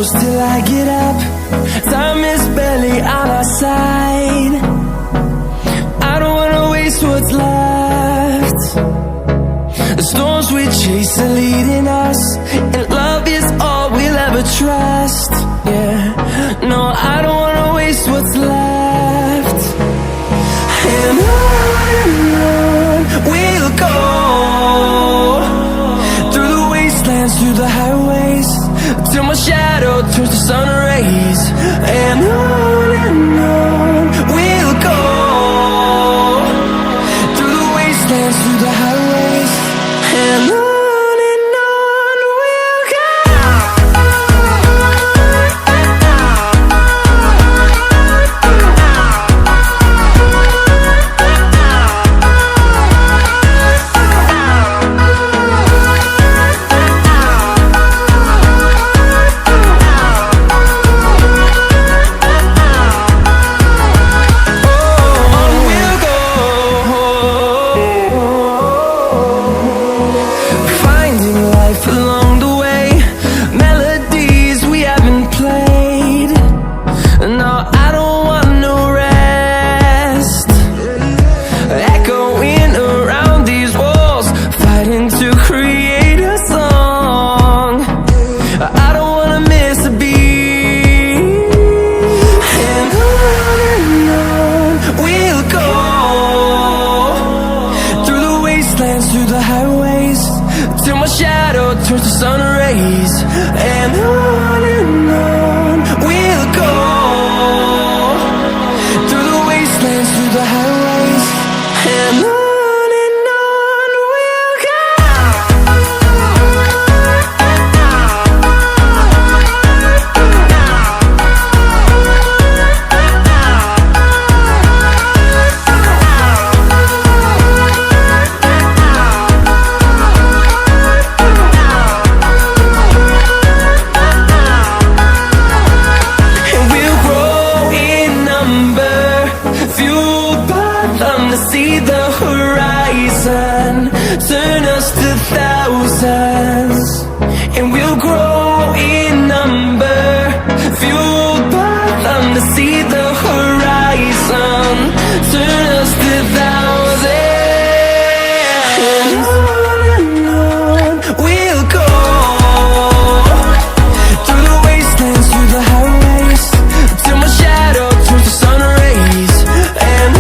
close till I get up. Time is barely on our side. I don't wanna waste what's left. The storms we chase are leading us, and love is all we'll ever trust. Yeah, no, I don't wanna waste what's left. And on we'll go, through the wastelands, through the highways, till my shadow turns to sun rays. And on we'll go, through the wastelands, through the highways, and on we'll go. Through the highways, till my shadow turns to sun rays. And on we'll go, through the wastelands, through the highways, and on we'll go. See the horizon, turn us to thousands, and we'll grow in number, fueled by them to see the horizon, turn us to thousands. And on we'll go, through the wastelands, through the highways, till my shadow turns to sun rays. And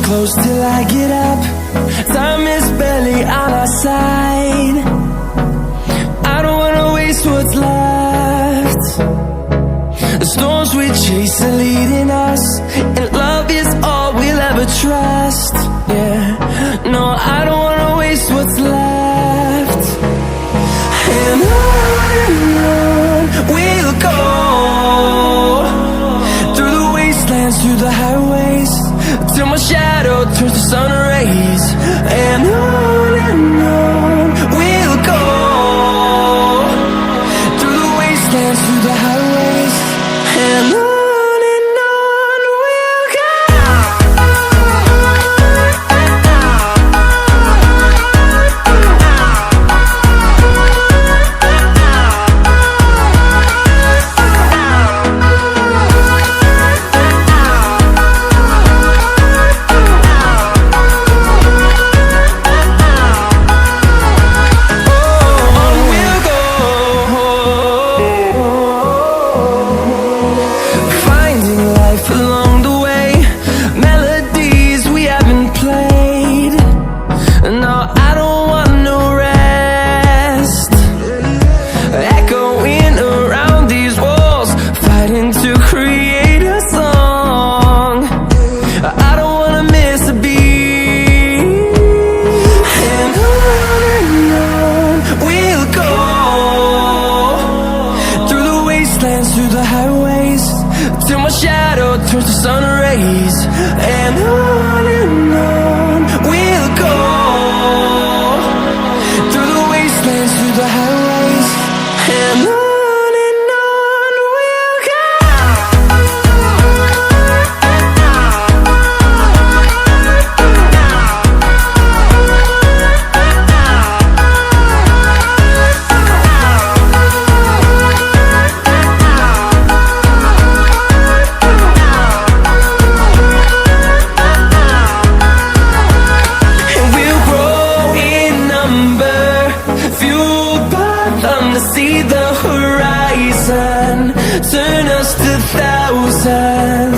close till I get up. Time is barely on our side. I don't wanna waste what's left. The storms we chase are leading us, and love is all we'll ever trust. Yeah, no, I don't wanna waste what's left. And on we'll go, through the wastelands, through the highways, till my shadow turns to sun rays. And on we'll go, through the wastelands, through the highways, and on. wastelands, through the highways, till my shadow turns to sun rays. And on we'll go, through the wastelands, through the highways, and on we'll go. See the horizon, turn us to thousands.